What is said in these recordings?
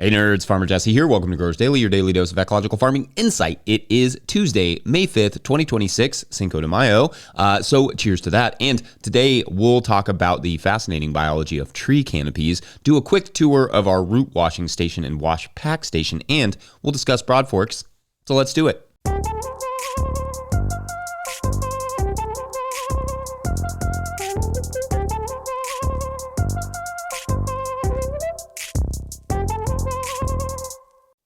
Hey nerds, Farmer Jesse here. Welcome to Growers Daily, your daily dose of ecological farming insight. It is Tuesday, May 5th, 2026, Cinco de Mayo. So cheers to that. And today we'll talk about the fascinating biology of tree canopies, do a quick tour of our root washing station and wash pack station, and we'll discuss broadforks. So let's do it.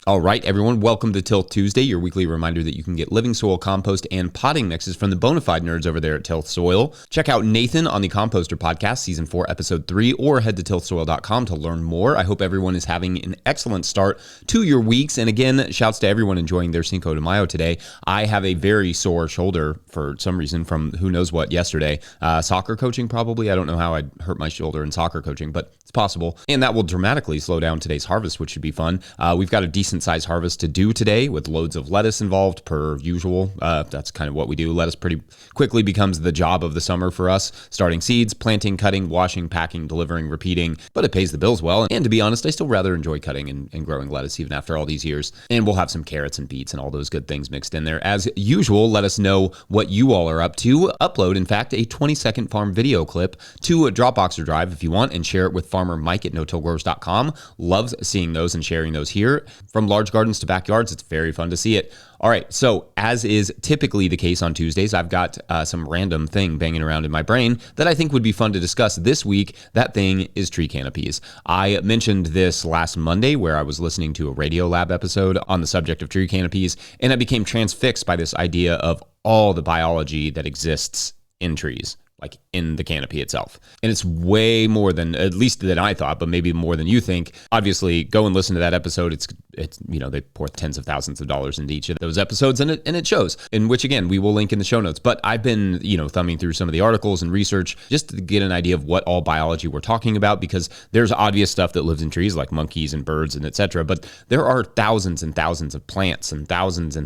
All right, everyone, welcome to Tilth Tuesday, your weekly reminder that you can get living soil compost and potting mixes from the bona fide nerds over there at Tilth Soil. Check out Nathan on the Composter Podcast, Season 4, Episode 3, or head to tilthsoil.com to learn more. I hope everyone is having an excellent start to your weeks. And again, shouts to everyone enjoying their Cinco de Mayo today. I have a very sore shoulder for some reason from who knows what yesterday. Soccer coaching, probably. I don't know how I hurt my shoulder in soccer coaching, but it's possible. And that will dramatically slow down today's harvest, which should be fun. We've got a decent size harvest to do today with loads of lettuce involved per usual. That's kind of what we do. Lettuce pretty quickly becomes the job of the summer for us, starting seeds, planting, cutting, washing, packing, delivering, repeating, but it pays the bills well. And to be honest, I still rather enjoy cutting and growing lettuce even after all these years. And we'll have some carrots and beets and all those good things mixed in there. As usual, let us know what you all are up to. Upload, in fact, a 20-second farm video clip to a Dropbox or Drive if you want and share it with farmer Mike at no-tillgrowers.com. Loves seeing those and sharing those here. From large gardens to backyards, it's very fun to see it. All right, so as is typically the case on Tuesdays, I've got some random thing banging around in my brain that I think would be fun to discuss this week. That thing is tree canopies. I mentioned this last Monday where I was listening to a Radio Lab episode on the subject of tree canopies, and I became transfixed by this idea of all the biology that exists in trees, like in the canopy itself. And it's way more than, at least than I thought, but maybe more than you think. Obviously, go and listen to that episode. It's they pour tens of thousands of dollars into each of those episodes, and it shows, in which, again, we will link in the show notes. But I've been, thumbing through some of the articles and research just to get an idea of what all biology we're talking about, because there's obvious stuff that lives in trees like monkeys and birds and etc. But there are thousands and thousands of plants and thousands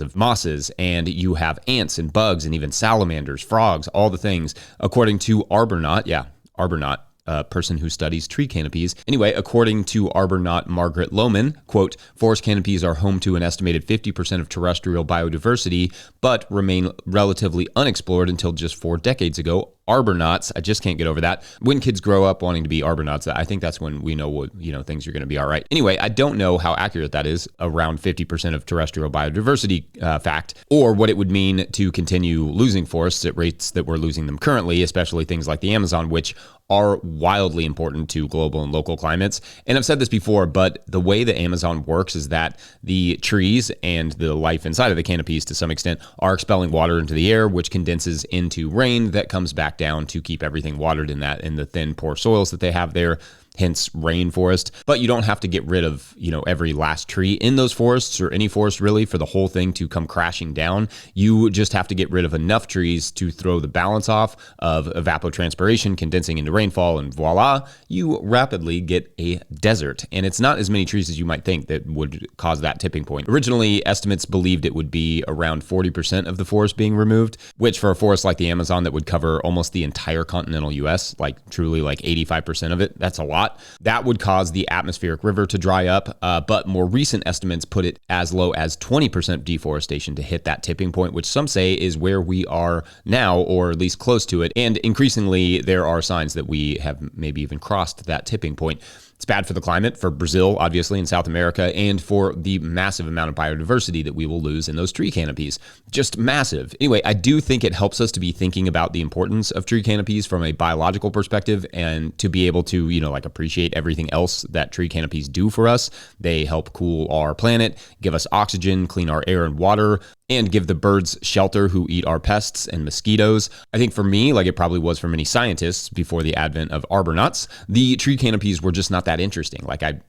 of mosses, and you have ants and bugs and even salamanders, frogs, all the things, according to Arbornaut, a person who studies tree canopies. Anyway, according to Arbornaut Margaret Lohman, quote, forest canopies are home to an estimated 50% of terrestrial biodiversity, but remain relatively unexplored until just 4 decades ago. Arbonauts, I just can't get over that. When kids grow up wanting to be arbonauts, I think that's when we know what, things are going to be all right. Anyway, I don't know how accurate that is, around 50% of terrestrial biodiversity fact, or what it would mean to continue losing forests at rates that we're losing them currently, especially things like the Amazon, which are wildly important to global and local climates. And I've said this before, but the way the Amazon works is that the trees and the life inside of the canopies to some extent are expelling water into the air, which condenses into rain that comes back down to keep everything watered in the thin, poor soils that they have there. Hence rainforest. But you don't have to get rid of, every last tree in those forests, or any forest really, for the whole thing to come crashing down. You just have to get rid of enough trees to throw the balance off of evapotranspiration condensing into rainfall, and voila, you rapidly get a desert. And it's not as many trees as you might think that would cause that tipping point. Originally, estimates believed it would be around 40% of the forest being removed, which for a forest like the Amazon that would cover almost the entire continental US, like truly like 85% of it, that's a lot. That would cause the atmospheric river to dry up, but more recent estimates put it as low as 20% deforestation to hit that tipping point, which some say is where we are now, or at least close to it. And increasingly, there are signs that we have maybe even crossed that tipping point. It's bad for the climate, for Brazil, obviously, in South America, and for the massive amount of biodiversity that we will lose in those tree canopies. Just massive. Anyway, I do think it helps us to be thinking about the importance of tree canopies from a biological perspective, and to be able to, appreciate everything else that tree canopies do for us. They help cool our planet, give us oxygen, clean our air and water, and give the birds shelter who eat our pests and mosquitoes. I think for me, like it probably was for many scientists before the advent of arbonauts, the tree canopies were just not that interesting. Like I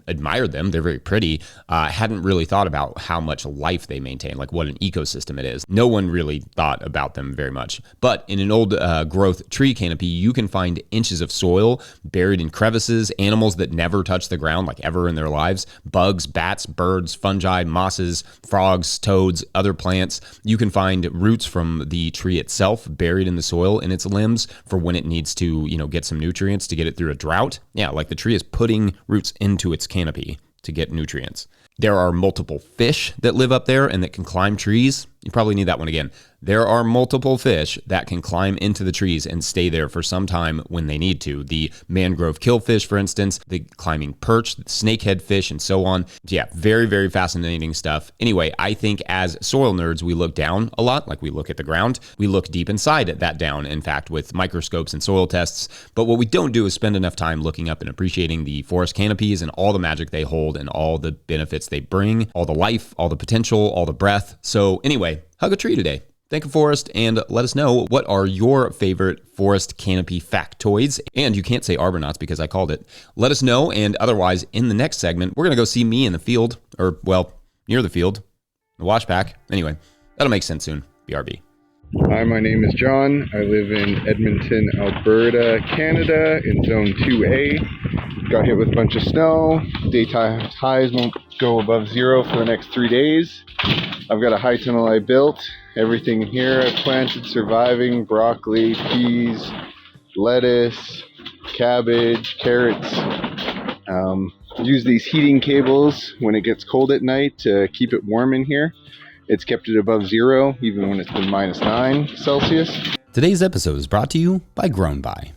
admired them. They're very pretty. I hadn't really thought about how much life they maintain, like what an ecosystem it is. No one really thought about them very much. But in an old growth tree canopy, you can find inches of soil buried in crevices, animals that never touch the ground like ever in their lives, bugs, bats, birds, fungi, mosses, frogs, toads, other plants. You can find roots from the tree itself buried in the soil in its limbs for when it needs to, get some nutrients to get it through a drought. Yeah, like the tree is putting roots into its canopy to get nutrients. There are multiple fish that live up there and that can climb trees. You probably need that one again. There are multiple fish that can climb into the trees and stay there for some time when they need to. The mangrove killfish, for instance, the climbing perch, the snakehead fish, and so on. Yeah, very, very fascinating stuff. Anyway, I think as soil nerds, we look down a lot, like we look at the ground. We look deep inside at that down, in fact, with microscopes and soil tests. But what we don't do is spend enough time looking up and appreciating the forest canopies and all the magic they hold and all the benefits they bring, all the life, all the potential, all the breath. So anyway, hug a tree today. Thank a forest and let us know what are your favorite forest canopy factoids. And you can't say arbonauts because I called it. Let us know. And otherwise, in the next segment, we're going to go see me in the field, or well, near the field, the wash pack. Anyway, that'll make sense soon. BRB. Hi, my name is John. I live in Edmonton, Alberta, Canada, in Zone 2A. Got hit with a bunch of snow. Daytime highs won't go above zero for the next 3 days. I've got a high tunnel I built. Everything here I planted surviving: broccoli, peas, lettuce, cabbage, carrots. Use these heating cables when it gets cold at night to keep it warm in here. It's kept it above zero even when it's been -9 Celsius. Today's episode is brought to you by Grown By.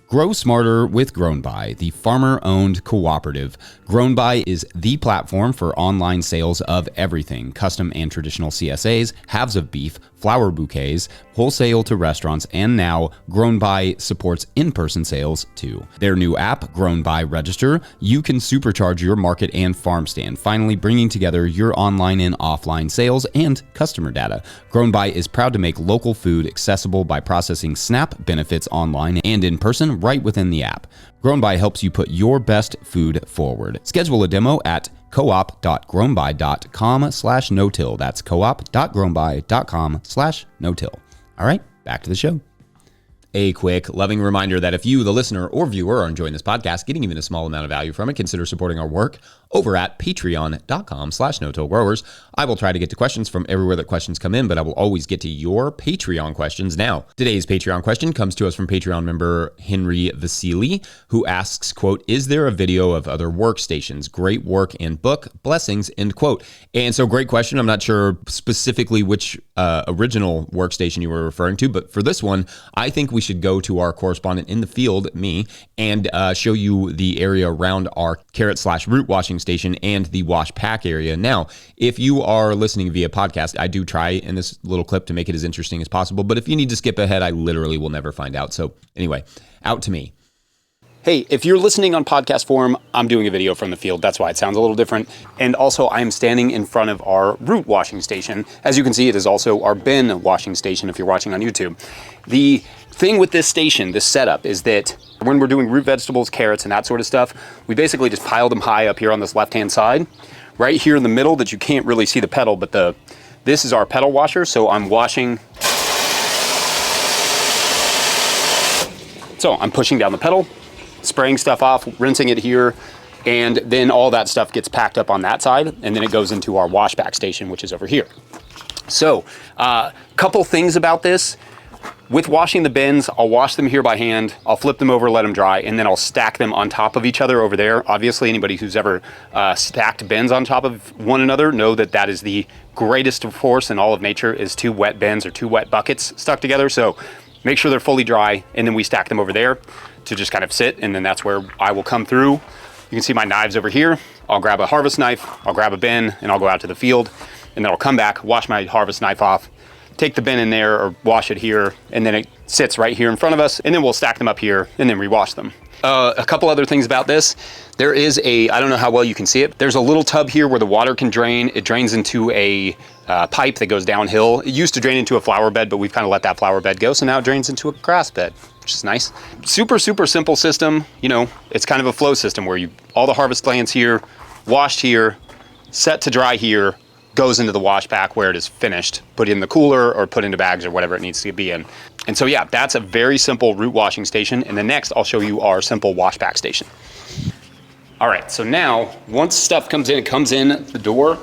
Grow smarter with Grown By, the farmer-owned cooperative. Grown By is the platform for online sales of everything: custom and traditional CSAs, halves of beef, flower bouquets, wholesale to restaurants, and now Grown By supports in-person sales too. Their new app, Grown By Register, you can supercharge your market and farm stand, finally bringing together your online and offline sales and customer data. Grown By is proud to make local food accessible by processing SNAP benefits online and in person right within the app. Grown By helps you put your best food forward. Schedule a demo at coop.grownby.com/no-till. That's coop.grownby.com/no-till. All right, back to the show. A quick, loving reminder that if you, the listener or viewer, are enjoying this podcast, getting even a small amount of value from it, consider supporting our work over at patreon.com/no-till-growers. I will try to get to questions from everywhere that questions come in, but I will always get to your Patreon questions now. Today's Patreon question comes to us from Patreon member Henry Vasili, who asks, quote, "Is there a video of other workstations? Great work and book. Blessings," end quote. And so great question. I'm not sure specifically which original workstation you were referring to, but for this one, I think we should go to our correspondent in the field, me, and show you the area around our carrot/root washing station and the wash pack area. Now, if you are listening via podcast, I do try in this little clip to make it as interesting as possible, but if you need to skip ahead, I literally will never find out. So anyway, out to me. Hey, if you're listening on podcast form, I'm doing a video from the field. That's why it sounds a little different. And also, I am standing in front of our root washing station. As you can see, it is also our bin washing station if you're watching on YouTube. The thing with this station, this setup, is that when we're doing root vegetables, carrots, and that sort of stuff, we basically just pile them high up here on this left-hand side. Right here in the middle that you can't really see the pedal, but this is our pedal washer, so I'm washing. So I'm pushing down the pedal, spraying stuff off, rinsing it here, and then all that stuff gets packed up on that side, and then it goes into our wash pack station, which is over here. So, couple things about this. With washing the bins, I'll wash them here by hand, I'll flip them over, let them dry, and then I'll stack them on top of each other over there. Obviously, anybody who's ever stacked bins on top of one another know that that is the greatest force in all of nature, is two wet bins or two wet buckets stuck together. So make sure they're fully dry, and then we stack them over there to just kind of sit, and then that's where I will come through. You can see my knives over here. I'll grab a harvest knife, I'll grab a bin, and I'll go out to the field, and then I'll come back, wash my harvest knife off, take the bin in there or wash it here, and then it sits right here in front of us, and then we'll stack them up here and then rewash them. A couple other things about this. There is I don't know how well you can see it, there's a little tub here where the water can drain. It drains into a pipe that goes downhill. It used to drain into a flower bed, but we've kind of let that flower bed go, so now it drains into a grass bed, which is nice. Super, super simple system. You know, it's kind of a flow system where all the harvest lands here, washed here, set to dry here, goes into the wash pack where it is finished, put in the cooler or put into bags or whatever it needs to be in. And so yeah, that's a very simple root washing station. And then next I'll show you our simple wash pack station. All right, so now once stuff comes in, it comes in the door,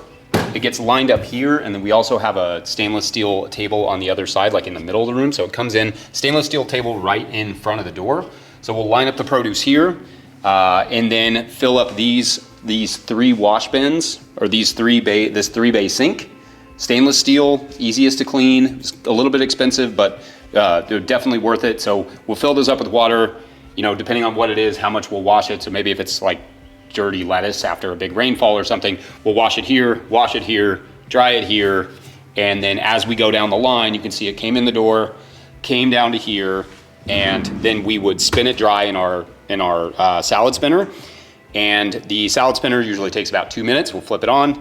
it gets lined up here, and then we also have a stainless steel table on the other side, like in the middle of the room. So it comes in, stainless steel table right in front of the door. So we'll line up the produce here, and then fill up these these 3 wash bins, or this 3-bay sink. Stainless steel, easiest to clean. It's a little bit expensive, but they're definitely worth it. So we'll fill those up with water, depending on what it is, how much we'll wash it. So maybe if it's like dirty lettuce after a big rainfall or something, we'll wash it here, dry it here. And then as we go down the line, you can see it came in the door, came down to here, and then we would spin it dry in our salad spinner. And the salad spinner usually takes about 2 minutes. We'll flip it on.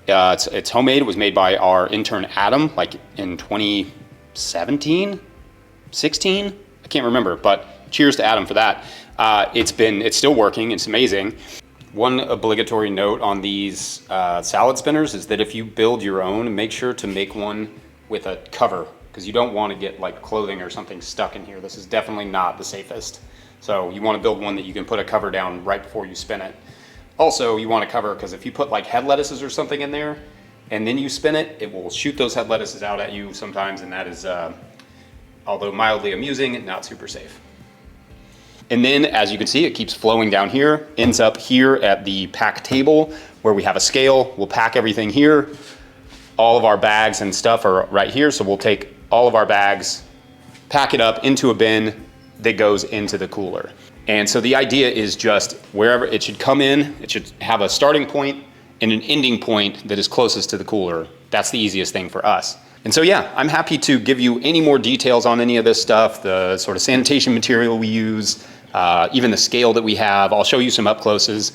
It's homemade. It was made by our intern Adam, like in 2017, 16. I can't remember, but cheers to Adam for that. It's still working. It's amazing. One obligatory note on these salad spinners is that if you build your own, make sure to make one with a cover, because you don't want to get like clothing or something stuck in here. This is definitely not the safest. So you want to build one that you can put a cover down right before you spin it. Also, you want to cover, because if you put like head lettuces or something in there and then you spin it, it will shoot those head lettuces out at you sometimes, and that is, although mildly amusing, not super safe. And then, as you can see, it keeps flowing down here, ends up here at the pack table where we have a scale. We'll pack everything here. All of our bags and stuff are right here, so we'll take all of our bags, pack it up into a bin that goes into the cooler. And so the idea is just wherever it should come in, it should have a starting point and an ending point that is closest to the cooler. That's the easiest thing for us. And so, yeah, I'm happy to give you any more details on any of this stuff, the sort of sanitation material we use, even the scale that we have. I'll show you some up closes.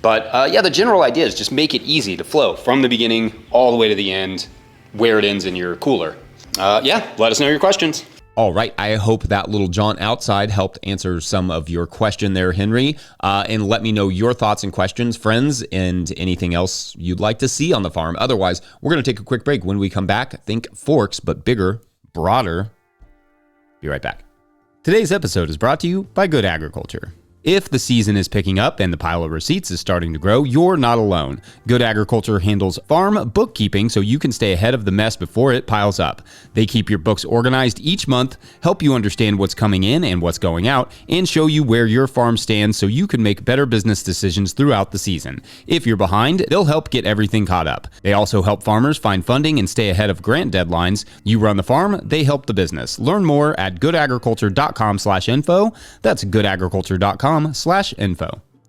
But yeah, the general idea is just make it easy to flow from the beginning all the way to the end, where it ends in your cooler. Yeah, let us know your questions. All right. I hope that little jaunt outside helped answer some of your question there, Henry. And let me know your thoughts and questions, friends, and anything else you'd like to see on the farm. Otherwise, we're going to take a quick break. When we come back, think forks, but bigger, broader. Be right back. Today's episode is brought to you by Good Agriculture. If the season is picking up and the pile of receipts is starting to grow, you're not alone. Good Agriculture handles farm bookkeeping so you can stay ahead of the mess before it piles up. They keep your books organized each month, help you understand what's coming in and what's going out, and show you where your farm stands so you can make better business decisions throughout the season. If you're behind, they'll help get everything caught up. They also help farmers find funding and stay ahead of grant deadlines. You run the farm, they help the business. Learn more at goodagriculture.com/info. That's goodagriculture.com/info.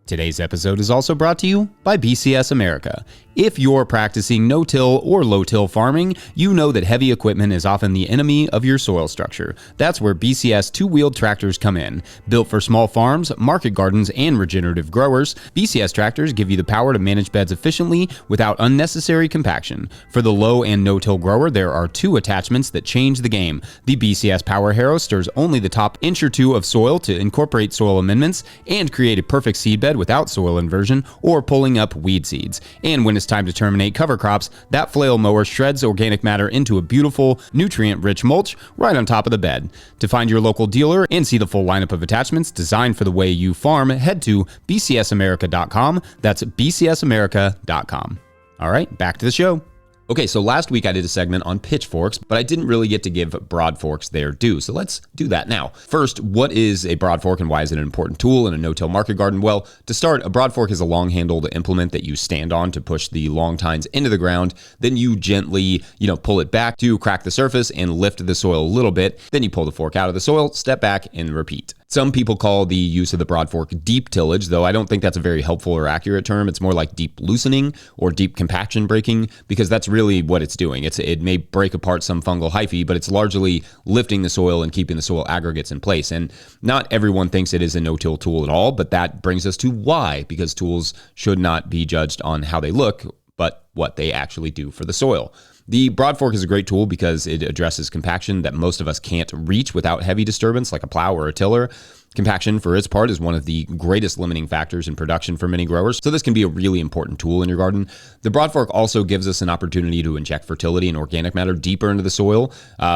Today's episode is also brought to you by BCS America. If you're practicing no-till or low-till farming, you know that heavy equipment is often the enemy of your soil structure. That's where BCS two-wheeled tractors come in. Built for small farms, market gardens, and regenerative growers, BCS tractors give you the power to manage beds efficiently without unnecessary compaction. For the low and no-till grower, there are 2 attachments that change the game. The BCS Power Harrow stirs only the top inch or 2 of soil to incorporate soil amendments and create a perfect seedbed without soil inversion or pulling up weed seeds. And when it's time to terminate cover crops, that flail mower shreds organic matter into a beautiful, nutrient-rich mulch right on top of the bed. To find your local dealer and see the full lineup of attachments designed for the way you farm, head to bcsamerica.com. That's bcsamerica.com. All right, back to the show. Okay, so last week I did a segment on pitchforks, but I didn't really get to give broad forks their due, so let's do that now. First, what is a broad fork and why is it an important tool in a no-till market garden? Well, to start, a broad fork is a long-handled implement that you stand on to push the long tines into the ground. Then you gently, pull it back to crack the surface and lift the soil a little bit. Then you pull the fork out of the soil, step back, and repeat. Some people call the use of the broad fork deep tillage, though I don't think that's a very helpful or accurate term. It's more like deep loosening or deep compaction breaking, because that's really what it's doing. It may break apart some fungal hyphae, but it's largely lifting the soil and keeping the soil aggregates in place. And not everyone thinks it is a no-till tool at all, but that brings us to why, because tools should not be judged on how they look, but what they actually do for the soil. The broad fork is a great tool because it addresses compaction that most of us can't reach without heavy disturbance like a plow or a tiller. Compaction, for its part, is one of the greatest limiting factors in production for many growers, so this can be a really important tool in your garden. The broad fork also gives us an opportunity to inject fertility and organic matter deeper into the soil,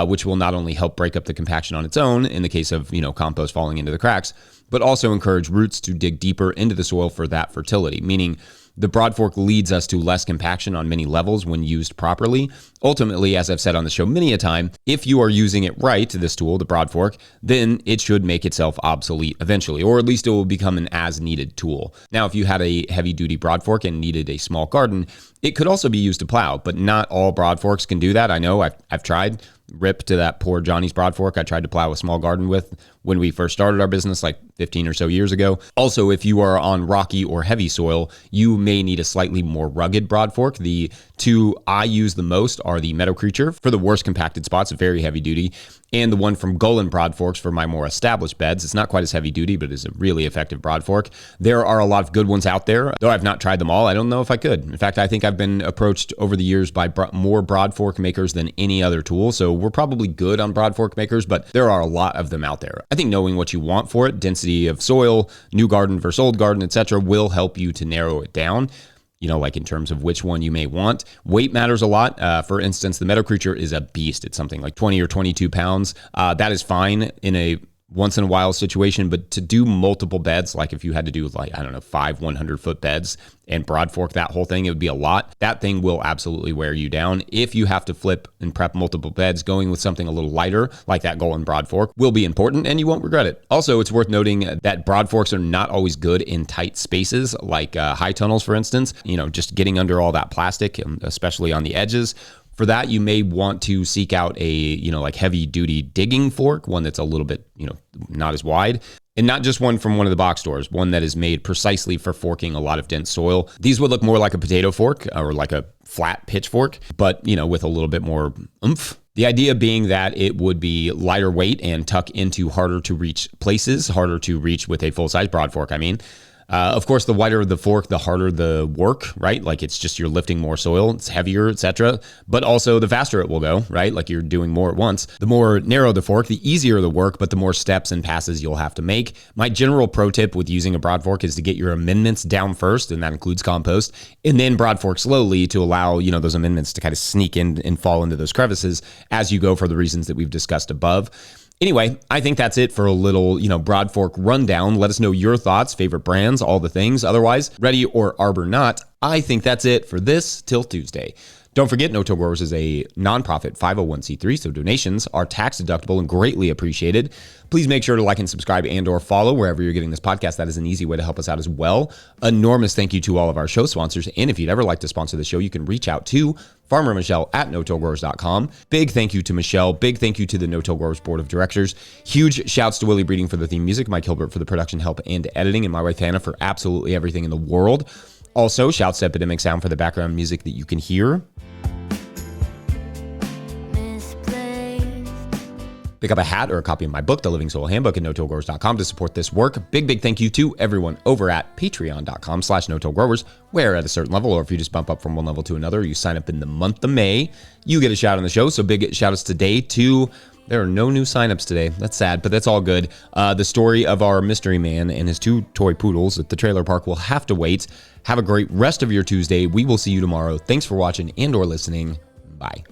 which will not only help break up the compaction on its own in the case of, compost falling into the cracks, but also encourage roots to dig deeper into the soil for that fertility, meaning The broad fork leads us to less compaction on many levels when used properly. Ultimately, as I've said on the show many a time, if you are using it right, this tool, the broad fork, then it should make itself obsolete eventually, or at least it will become an as-needed tool. Now, if you had a heavy-duty broad fork and needed a small garden, it could also be used to plow, but not all broad forks can do that. I know I've tried. Rip to that poor Johnny's broad fork I tried to plow a small garden with when we first started our business like 15 or so years ago. Also, if you are on rocky or heavy soil, you may need a slightly more rugged broad fork. The two I use the most are the Meadow Creature for the worst compacted spots, very heavy duty, and the one from Golan broad forks for my more established beds. It's not quite as heavy duty, but it's a really effective broad fork. There are a lot of good ones out there, though I've not tried them all. I don't know if I could. In fact, I think I've been approached over the years by more broad fork makers than any other tool, so we're probably good on broad fork makers, but there are a lot of them out there. I think knowing what you want for it, density of soil, new garden versus old garden, etc., will help you to narrow it down. Like in terms of which one you may want. Weight matters a lot. For instance, the Meadow Creature is a beast. It's something like 20 or 22 pounds. That is fine in a once in a while situation, but to do multiple beds, like if you had to do 5 100-foot beds and broad fork that whole thing, it would be a lot. That thing will absolutely wear you down. If you have to flip and prep multiple beds, going with something a little lighter, like that Golan broad fork, will be important and you won't regret it. Also, it's worth noting that broad forks are not always good in tight spaces, like high tunnels, for instance, just getting under all that plastic, especially on the edges. For that, you may want to seek out a, heavy duty digging fork, one that's a little bit, not as wide. And not just one from one of the box stores, one that is made precisely for forking a lot of dense soil. These would look more like a potato fork or like a flat pitchfork, but, with a little bit more oomph. The idea being that it would be lighter weight and tuck into harder to reach places, harder to reach with a full-size broad fork, Of course, the wider the fork, the harder the work, right? Like it's just you're lifting more soil, it's heavier, etc. But also the faster it will go, right? Like you're doing more at once. The more narrow the fork, the easier the work, but the more steps and passes you'll have to make. My general pro tip with using a broad fork is to get your amendments down first, and that includes compost, and then broad fork slowly to allow, those amendments to kind of sneak in and fall into those crevices as you go for the reasons that we've discussed above. Anyway, I think that's it for a little, broad fork rundown. Let us know your thoughts, favorite brands, all the things. Otherwise, ready or arbor not, I think that's it for this Till Tuesday. Don't forget, No Till Growers is a nonprofit 501c3, so donations are tax deductible and greatly appreciated. Please make sure to like and subscribe and or follow wherever you're getting this podcast. That is an easy way to help us out as well. Enormous thank you to all of our show sponsors. And if you'd ever like to sponsor the show, you can reach out to Farmer Michelle at notillgrowers.com. Big thank you to Michelle. Big thank you to the No Till Growers Board of Directors. Huge shouts to Willie Breeding for the theme music, Mike Hilbert for the production help and editing, and my wife Hannah for absolutely everything in the world. Also, shouts to Epidemic Sound for the background music that you can hear. Pick up a hat or a copy of my book, The Living Soil Handbook, at notillgrowers.com to support this work. Big thank you to everyone over at patreon.com/notillgrowers, where at a certain level, or if you just bump up from one level to another, you sign up in the month of May, you get a shout on the show. So big shout outs today to, there are no new signups today. That's sad, but that's all good. The story of our mystery man and his 2 toy poodles at the trailer park will have to wait. Have a great rest of your Tuesday. We will see you tomorrow. Thanks for watching and or listening. Bye.